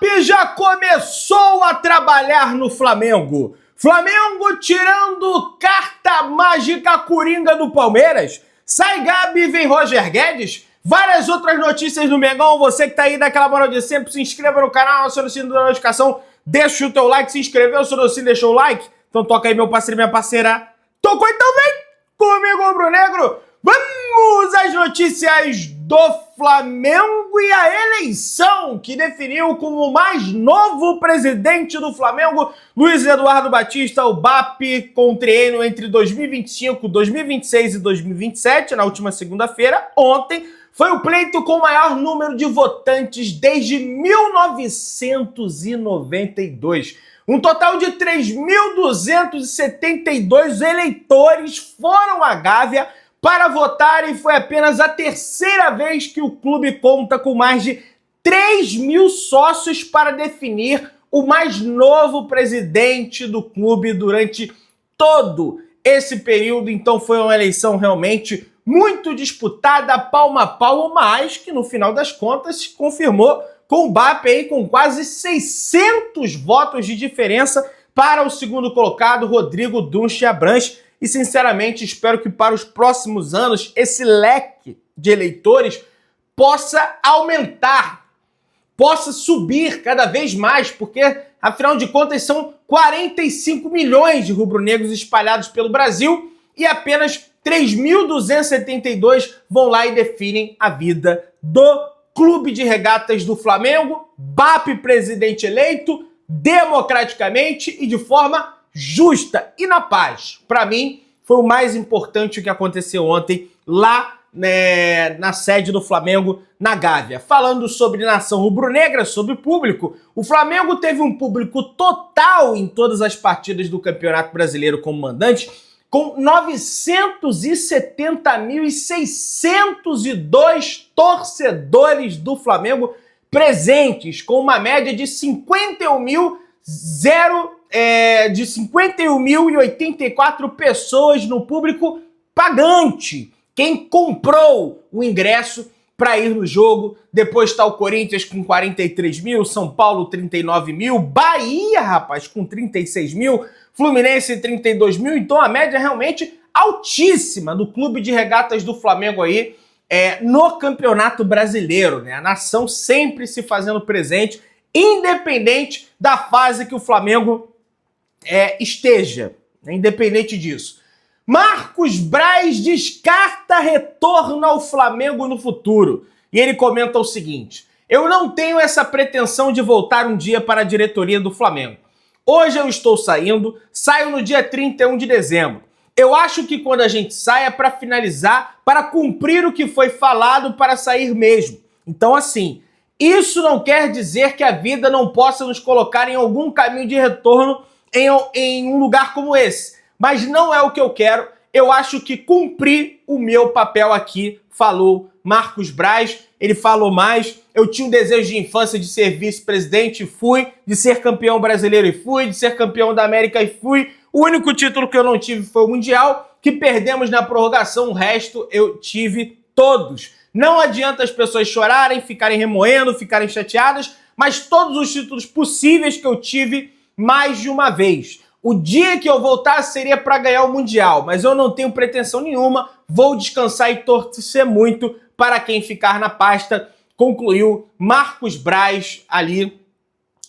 BAP já começou a trabalhar no Flamengo. Flamengo tirando carta mágica coringa do Palmeiras. Sai Gabi, vem Roger Guedes. Várias outras notícias do Mengão. Você que tá aí daquela moral de sempre, se inscreva no canal, aciona o sino da notificação, deixa o teu like, se inscreveu, se não se deixou o like. Então toca aí, meu parceiro e minha parceira. Tocou, então vem comigo, Rubro Negro. Vamos às notícias do Flamengo e a eleição que definiu como o mais novo presidente do Flamengo, Luiz Eduardo Batista, o BAP, com triênio entre 2025, 2026 e 2027, na última segunda-feira, ontem, foi o pleito com o maior número de votantes desde 1992. Um total de 3.272 eleitores foram à Gávea para votar e foi apenas a terceira vez que o clube conta com mais de 3.000 sócios para definir o mais novo presidente do clube durante todo esse período. Então foi uma eleição realmente muito disputada, palmo a palmo, mas que no final das contas se confirmou com o BAP aí com quase 600 votos de diferença para o segundo colocado, Rodrigo Dunche Abranches. E, sinceramente, espero que para os próximos anos esse leque de eleitores possa aumentar, possa subir cada vez mais, porque, afinal de contas, são 45 milhões de rubro-negros espalhados pelo Brasil e apenas 3.272 vão lá e definem a vida do Clube de Regatas do Flamengo, BAP presidente eleito, democraticamente e de forma justa e na paz. Para mim, foi o mais importante que aconteceu ontem lá na sede do Flamengo, na Gávea. Falando sobre nação rubro-negra, sobre público, o Flamengo teve um público total em todas as partidas do Campeonato Brasileiro como mandante, com 970.602 torcedores do Flamengo presentes, com uma média de 51.084 pessoas no público pagante. Quem comprou o ingresso para ir no jogo. Depois está o Corinthians com 43 mil, São Paulo 39 mil, Bahia, rapaz, com 36 mil, Fluminense 32 mil. Então a média é realmente altíssima do Clube de Regatas do Flamengo aí no Campeonato Brasileiro, né? A nação sempre se fazendo presente, independente da fase que o Flamengo esteja, né? Independente disso. Marcos Braz descarta retorno ao Flamengo no futuro. E ele comenta o seguinte: eu não tenho essa pretensão de voltar um dia para a diretoria do Flamengo. Hoje eu estou saindo, saio no dia 31 de dezembro. Eu acho que quando a gente sai é para finalizar, para cumprir o que foi falado para sair mesmo. Então assim, isso não quer dizer que a vida não possa nos colocar em algum caminho de retorno em um lugar como esse. Mas não é o que eu quero. Eu acho que cumpri o meu papel aqui, falou Marcos Braz. Ele falou mais: eu tinha um desejo de infância de ser vice-presidente e fui, de ser campeão brasileiro e fui, de ser campeão da América e fui. O único título que eu não tive foi o Mundial, que perdemos na prorrogação, o resto eu tive todos. Não adianta as pessoas chorarem, ficarem remoendo, ficarem chateadas, mas todos os títulos possíveis que eu tive mais de uma vez. O dia que eu voltar seria para ganhar o Mundial, mas eu não tenho pretensão nenhuma, vou descansar e torcer muito para quem ficar na pasta, concluiu Marcos Braz ali,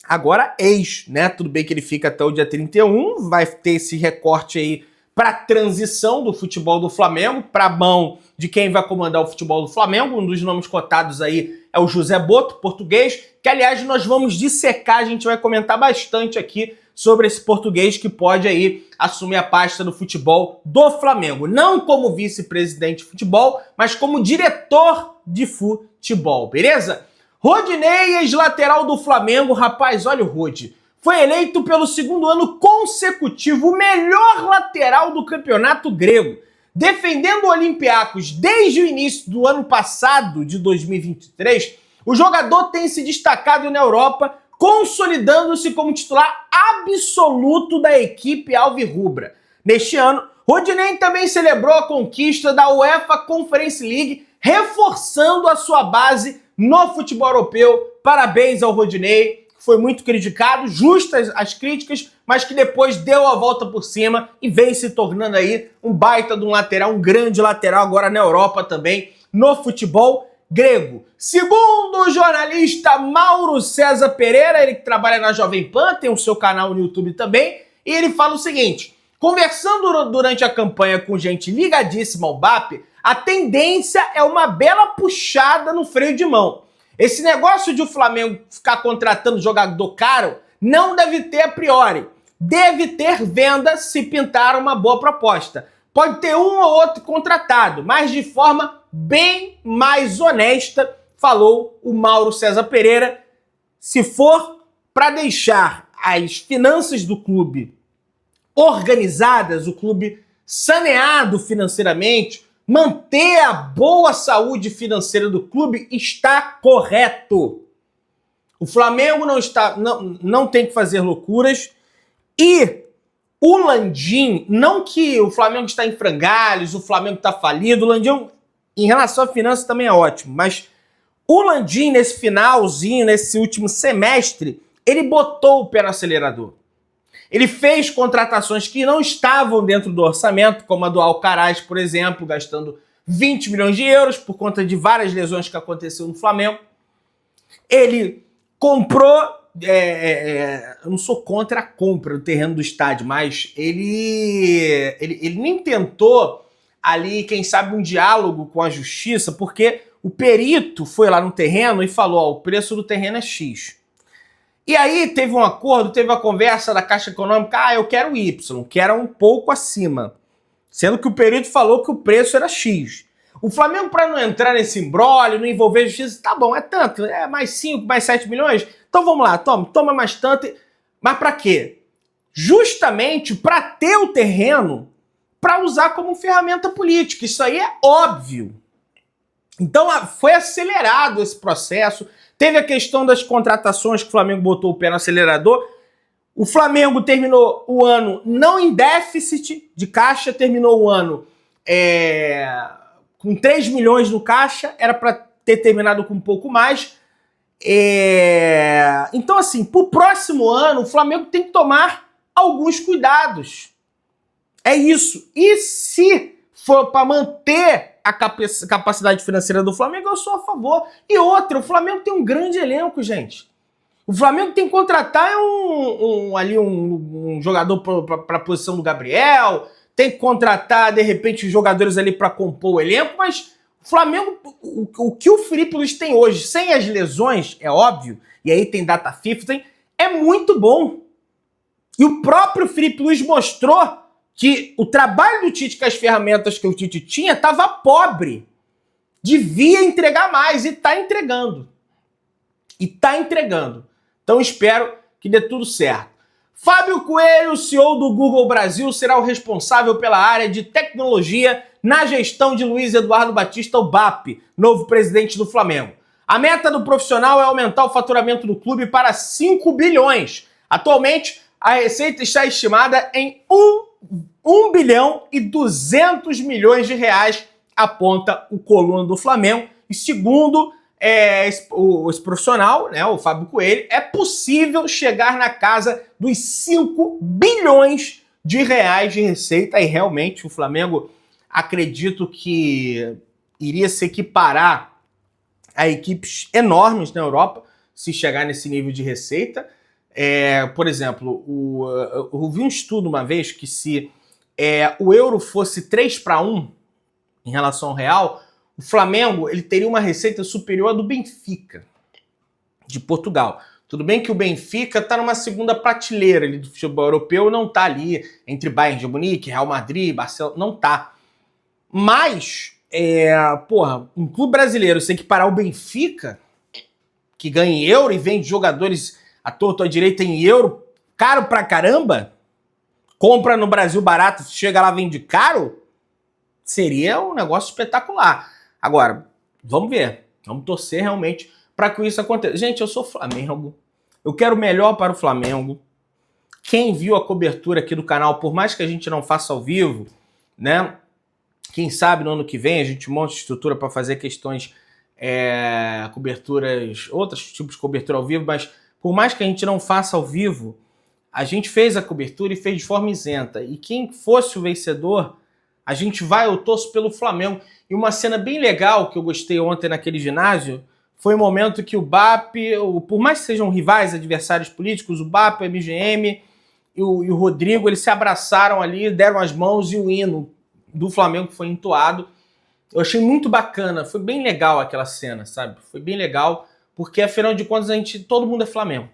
agora ex, né? Tudo bem que ele fica até o dia 31, vai ter esse recorte aí para a transição do futebol do Flamengo, para a mão de quem vai comandar o futebol do Flamengo. Um dos nomes cotados aí é o José Boto, português, que aliás nós vamos dissecar, a gente vai comentar bastante aqui sobre esse português que pode aí assumir a pasta do futebol do Flamengo. Não como vice-presidente de futebol, mas como diretor de futebol, beleza? Rodinei, ex-lateral do Flamengo, rapaz, olha o Rodi. Foi eleito pelo segundo ano consecutivo o melhor lateral do campeonato grego. Defendendo o Olympiacos desde o início do ano passado, de 2023, o jogador tem se destacado na Europa, consolidando-se como titular absoluto da equipe alvirrubra. Neste ano, Rodinei também celebrou a conquista da UEFA Conference League, reforçando a sua base no futebol europeu. Parabéns ao Rodinei, foi muito criticado, justas as críticas, mas que depois deu a volta por cima e vem se tornando aí um baita de um lateral, um grande lateral agora na Europa também, no futebol grego. Segundo o jornalista Mauro César Pereira, ele que trabalha na Jovem Pan, tem o seu canal no YouTube também, e ele fala o seguinte: conversando durante a campanha com gente ligadíssima ao BAP, a tendência é uma bela puxada no freio de mão. Esse negócio de o Flamengo ficar contratando jogador caro não deve ter a priori. Deve ter venda se pintar uma boa proposta. Pode ter um ou outro contratado, mas de forma bem mais honesta, falou o Mauro César Pereira. Se for para deixar as finanças do clube organizadas, o clube saneado financeiramente, manter a boa saúde financeira do clube, está correto. O Flamengo não tem que fazer loucuras e o Landim, não que o Flamengo está em frangalhos, o Flamengo está falido, o Landim em relação à finança também é ótimo, mas o Landim nesse finalzinho, nesse último semestre, ele botou o pé no acelerador. Ele fez contratações que não estavam dentro do orçamento, como a do Alcaraz, por exemplo, gastando 20 milhões de euros por conta de várias lesões que aconteceram no Flamengo. Ele comprou, eu não sou contra a compra do terreno do estádio, mas ele nem tentou ali, quem sabe, um diálogo com a justiça, porque o perito foi lá no terreno e falou, ó, o preço do terreno é X. E aí teve um acordo, teve uma conversa da Caixa Econômica, eu quero Y, que era um pouco acima. Sendo que o perito falou que o preço era X. O Flamengo, para não entrar nesse imbróglio, não envolver a justiça, tá bom, é tanto, é mais 5, mais 7 milhões, então vamos lá, toma mais tanto. Mas para quê? Justamente para ter o terreno para usar como ferramenta política. Isso aí é óbvio. Então foi acelerado esse processo. Teve a questão das contratações que o Flamengo botou o pé no acelerador. O Flamengo terminou o ano não em déficit de caixa, terminou o ano com 3 milhões no caixa, era para ter terminado com um pouco mais. Então, assim, para o próximo ano, o Flamengo tem que tomar alguns cuidados. É isso. E se for para manter a capacidade financeira do Flamengo, eu sou a favor. E outra, o Flamengo tem um grande elenco, gente. O Flamengo tem que contratar um jogador para a posição do Gabriel, tem que contratar, de repente, jogadores ali para compor o elenco, mas o Flamengo, o que o Felipe Luiz tem hoje, sem as lesões, é óbvio, e aí tem data FIFA, é muito bom. E o próprio Felipe Luiz mostrou que o trabalho do Tite com as ferramentas que o Tite tinha estava pobre. Devia entregar mais e está entregando. Então espero que dê tudo certo. Fábio Coelho, CEO do Google Brasil, será o responsável pela área de tecnologia na gestão de Luiz Eduardo Batista, o BAP, novo presidente do Flamengo. A meta do profissional é aumentar o faturamento do clube para 5 bilhões. Atualmente, a receita está estimada em 1 bilhão e 200 milhões de reais, aponta o Coluna do Flamengo. E segundo esse profissional, né, o Fábio Coelho, é possível chegar na casa dos 5 bilhões de reais de receita. E realmente o Flamengo, acredito que iria se equiparar a equipes enormes na Europa se chegar nesse nível de receita. Por exemplo, eu vi um estudo uma vez que se o euro fosse 3-1 em relação ao real, o Flamengo ele teria uma receita superior à do Benfica, de Portugal. Tudo bem que o Benfica está numa segunda prateleira ali do futebol europeu, não está ali entre Bayern de Munique, Real Madrid, Barcelona, não está. Mas, um clube brasileiro se equiparar ao Benfica, que ganha em euro e vende jogadores à torta à direita em euro, caro pra caramba, compra no Brasil barato, chega lá vende caro, seria um negócio espetacular. Agora, vamos ver, vamos torcer realmente para que isso aconteça. Gente, eu sou Flamengo, eu quero o melhor para o Flamengo. Quem viu a cobertura aqui do canal, por mais que a gente não faça ao vivo, né? Quem sabe no ano que vem a gente monta estrutura para fazer questões, coberturas, outros tipos de cobertura ao vivo, mas por mais que a gente não faça ao vivo, a gente fez a cobertura e fez de forma isenta. E quem fosse o vencedor, a gente vai, eu torço pelo Flamengo. E uma cena bem legal que eu gostei ontem naquele ginásio foi o momento que o BAP, por mais que sejam rivais, adversários políticos, o BAP, o MGM e o Rodrigo, eles se abraçaram ali, deram as mãos e o hino do Flamengo foi entoado. Eu achei muito bacana, foi bem legal aquela cena, sabe? Foi bem legal, porque afinal de contas todo mundo é Flamengo.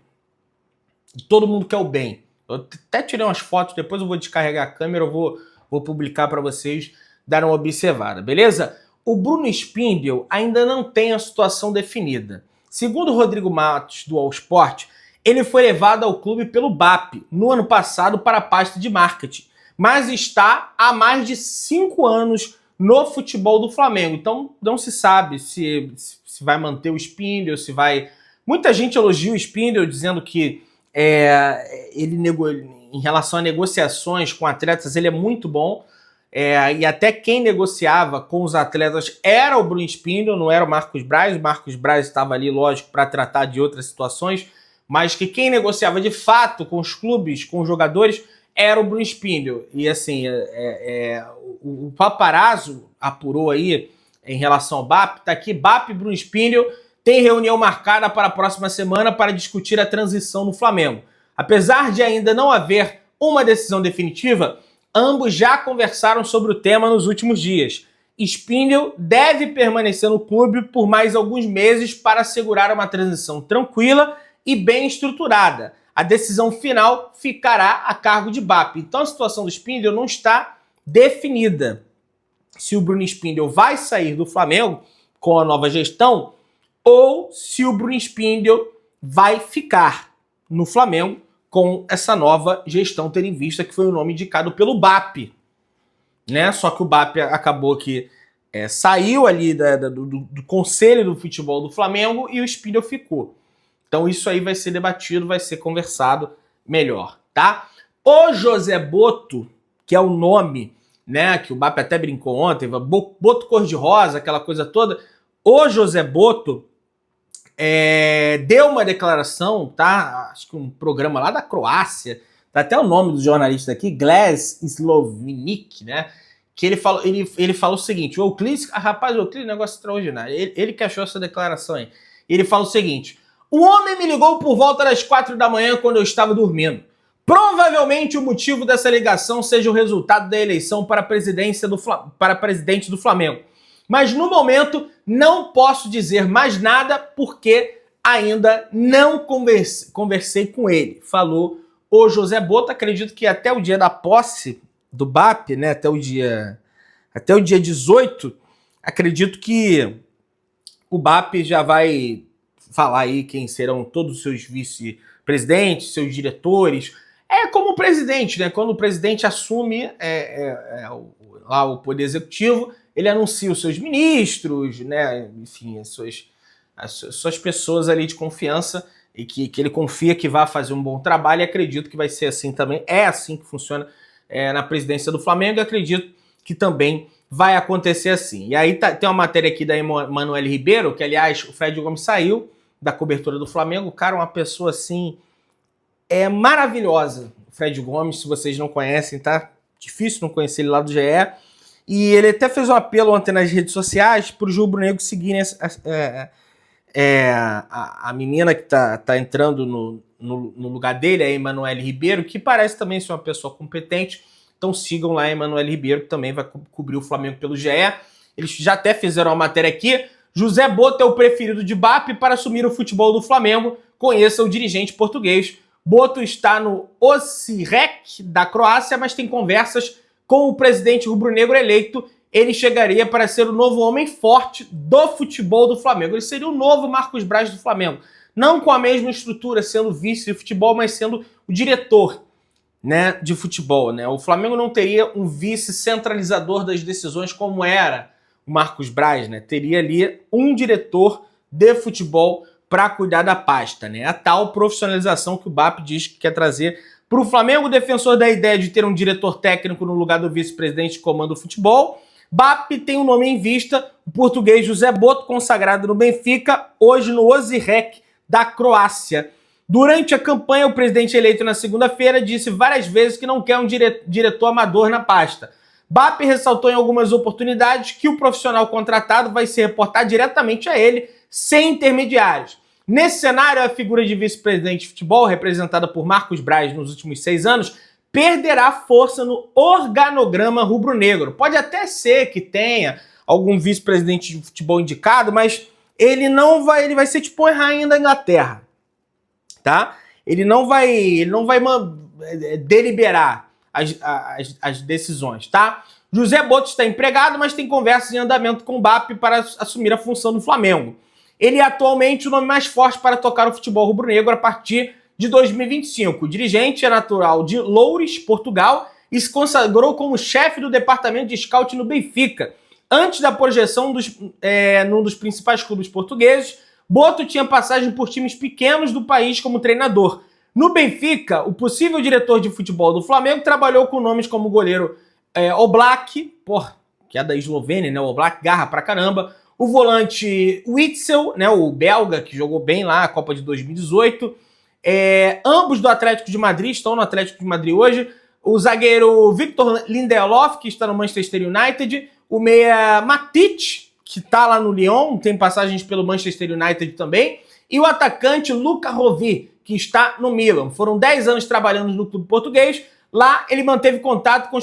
Todo mundo quer o bem. Eu até tirei umas fotos, depois eu vou descarregar a câmera, eu vou publicar para vocês darem uma observada, beleza? O Bruno Spindel ainda não tem a situação definida. Segundo o Rodrigo Matos, do All Sport, ele foi levado ao clube pelo BAP no ano passado para a pasta de marketing, mas está há mais de 5 anos no futebol do Flamengo. Então não se sabe se vai manter o Spindel, se vai... Muita gente elogia o Spindel dizendo que em relação a negociações com atletas, ele é muito bom. E até quem negociava com os atletas era o Bruno Spindel, não era o Marcos Braz. O Marcos Braz estava ali, lógico, para tratar de outras situações, mas que quem negociava de fato com os clubes, com os jogadores, era o Bruno Spindel. E assim, o Paparazzo apurou aí em relação ao BAP, tá aqui, BAP e Bruno Spindel tem reunião marcada para a próxima semana para discutir a transição no Flamengo. Apesar de ainda não haver uma decisão definitiva, ambos já conversaram sobre o tema nos últimos dias. Spindel deve permanecer no clube por mais alguns meses para assegurar uma transição tranquila e bem estruturada. A decisão final ficará a cargo de BAP. Então a situação do Spindel não está definida. Se o Bruno Spindel vai sair do Flamengo com a nova gestão ou se o Bruno Spindel vai ficar no Flamengo com essa nova gestão, tendo em vista que foi o nome indicado pelo BAP, né? Só que o BAP acabou que saiu ali do conselho do futebol do Flamengo e o Spindel ficou. Então isso aí vai ser debatido, vai ser conversado melhor, tá? O José Boto, que é o nome, né, que o BAP até brincou ontem, Boto cor-de-rosa, aquela coisa toda. O José Boto deu uma declaração, tá? Acho que um programa lá da Croácia, tá até o nome do jornalista aqui, Gles Slovinic, né? Que ele falou o seguinte: o Euclides, rapaz, o Euclides é um negócio extraordinário. Ele que achou essa declaração aí. Ele fala o seguinte: o homem me ligou por volta das 4 da manhã quando eu estava dormindo. Provavelmente o motivo dessa ligação seja o resultado da eleição para presidente do Flamengo. Mas no momento não posso dizer mais nada porque ainda não conversei com ele, falou o José Boto. Acredito que até o dia da posse do BAP, né, até o dia 18, acredito que o BAP já vai falar aí quem serão todos os seus vice-presidentes, seus diretores. É como o presidente, né? Quando o presidente assume lá o poder executivo, ele anuncia os seus ministros, né? Enfim, as suas pessoas ali de confiança e que ele confia que vai fazer um bom trabalho, e acredito que vai ser assim também. É assim que funciona na presidência do Flamengo, e acredito que também vai acontecer assim. E aí tem uma matéria aqui da Emanuele Ribeiro, que aliás o Fred Gomes saiu da cobertura do Flamengo. O cara é uma pessoa assim, maravilhosa. O Fred Gomes, se vocês não conhecem, tá difícil não conhecer ele lá do GE. E ele até fez um apelo ontem nas redes sociais para os rubro-negros seguirem a menina que tá entrando no lugar dele, a Emanuele Ribeiro, que parece também ser uma pessoa competente. Então sigam lá a Emanuele Ribeiro, que também vai cobrir o Flamengo pelo GE. Eles já até fizeram uma matéria aqui. José Boto é o preferido de BAP para assumir o futebol do Flamengo. Conheça o dirigente português. Boto está no Osijek da Croácia, mas tem conversas com o presidente rubro-negro eleito. Ele chegaria para ser o novo homem forte do futebol do Flamengo. Ele seria o novo Marcos Braz do Flamengo. Não com a mesma estrutura, sendo vice de futebol, mas sendo o diretor, né, de futebol, né? O Flamengo não teria um vice centralizador das decisões como era o Marcos Braz, né? Teria ali um diretor de futebol para cuidar da pasta, né? A tal profissionalização que o BAP diz que quer trazer para o Flamengo. Defensor da ideia de ter um diretor técnico no lugar do vice-presidente que comanda o futebol, BAP tem um nome em vista: o português José Boto, consagrado no Benfica, hoje no Osijek da Croácia. Durante a campanha, o presidente eleito na segunda-feira disse várias vezes que não quer um diretor amador na pasta. BAP ressaltou em algumas oportunidades que o profissional contratado vai se reportar diretamente a ele, sem intermediários. Nesse cenário, a figura de vice-presidente de futebol, representada por Marcos Braz nos últimos 6 anos, perderá força no organograma rubro-negro. Pode até ser que tenha algum vice-presidente de futebol indicado, mas ele vai ser tipo a rainha da Inglaterra, tá? Ele não vai deliberar as decisões, tá? José Boto está empregado, mas tem conversas em andamento com o BAP para assumir a função do Flamengo. Ele é atualmente o nome mais forte para tocar o futebol rubro-negro a partir de 2025. O dirigente é natural de Loures, Portugal, e se consagrou como chefe do departamento de scout no Benfica. Antes da projeção num dos principais clubes portugueses, Boto tinha passagem por times pequenos do país como treinador. No Benfica, o possível diretor de futebol do Flamengo trabalhou com nomes como o goleiro Oblak, que é da Eslovênia, né? O Oblak garra pra caramba. O volante Witzel, né? O belga, que jogou bem lá a Copa de 2018. Ambos do Atlético de Madrid, estão no Atlético de Madrid hoje. O zagueiro Victor Lindelof, que está no Manchester United. O meia Matic, que está lá no Lyon, tem passagens pelo Manchester United também. E o atacante Luca Rovi, que está no Milan. Foram 10 anos trabalhando no clube português. Lá ele manteve contato com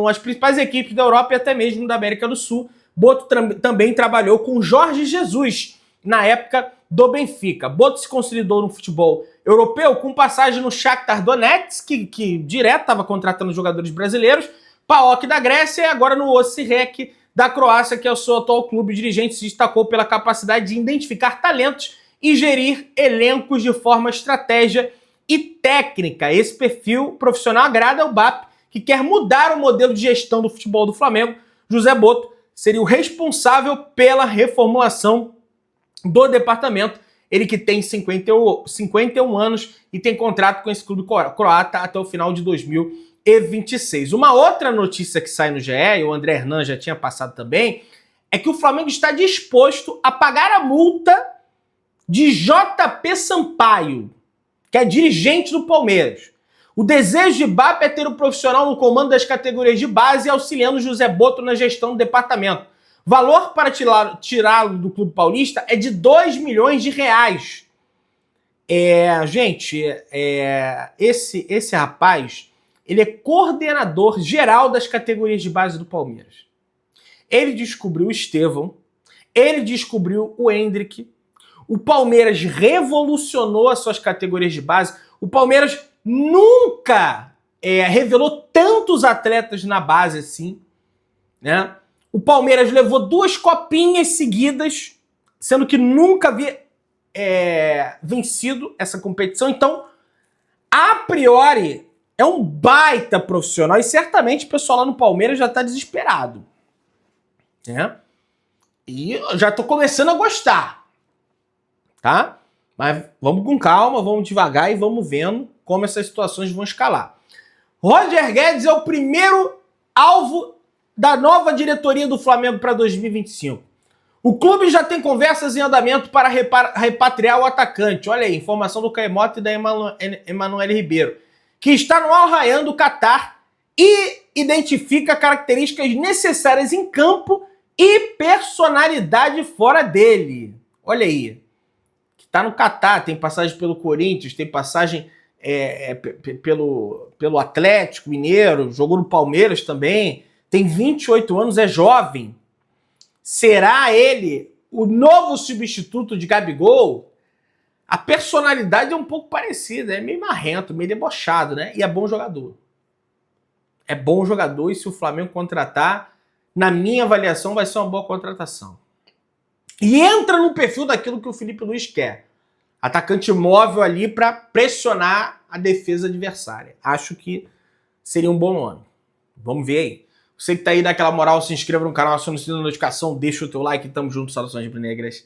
as principais equipes da Europa e até mesmo da América do Sul. Boto também trabalhou com Jorge Jesus na época do Benfica. Boto se consolidou no futebol europeu com passagem no Shakhtar Donetsk, que direto estava contratando jogadores brasileiros, PAOK da Grécia e agora no Osijek da Croácia, que é o seu atual clube. O dirigente se destacou pela capacidade de identificar talentos e gerir elencos de forma estratégica e técnica. Esse perfil profissional agrada ao BAP, que quer mudar o modelo de gestão do futebol do Flamengo. José Boto seria o responsável pela reformulação do departamento. Ele que tem 51 anos e tem contrato com esse clube croata até o final de 2026. Uma outra notícia que sai no GE, e o André Hernan já tinha passado também, é que o Flamengo está disposto a pagar a multa de JP Sampaio, que é dirigente do Palmeiras. O desejo de BAP é ter o profissional no comando das categorias de base e auxiliando José Boto na gestão do departamento. Valor para tirá-lo do Clube Paulista é de 2 milhões de reais. Gente, esse rapaz, ele é coordenador geral das categorias de base do Palmeiras. Ele descobriu o Estevão, ele descobriu o Hendrick. O Palmeiras revolucionou as suas categorias de base. O Palmeiras nunca revelou tantos atletas na base assim, né? O Palmeiras levou 2 copinhas seguidas, sendo que nunca havia vencido essa competição. Então, a priori, é um baita profissional e certamente o pessoal lá no Palmeiras já está desesperado, né? E eu já estou começando a gostar, tá? Mas vamos com calma, vamos devagar e vamos vendo como essas situações vão escalar. Roger Guedes é o primeiro alvo da nova diretoria do Flamengo para 2025. O clube já tem conversas em andamento para repatriar o atacante. Olha aí, informação do Caemota e da Emanuele Ribeiro, que está no Al Rayyan do Catar e identifica características necessárias em campo e personalidade fora dele. Olha aí, que está no Catar, tem passagem pelo Corinthians, tem passagem pelo Atlético Mineiro, jogou no Palmeiras também, tem 28 anos, é jovem. Será ele o novo substituto de Gabigol? A personalidade é um pouco parecida, é meio marrento, meio debochado, né? E é bom jogador. É bom jogador e se o Flamengo contratar, na minha avaliação, vai ser uma boa contratação. E entra no perfil daquilo que o Felipe Luiz quer. Atacante móvel ali para pressionar a defesa adversária. Acho que seria um bom nome. Vamos ver aí. Você que tá aí, dá aquela moral, se inscreva no canal, aciona o sininho da notificação, deixa o teu like, tamo junto, saudações rubro-negras.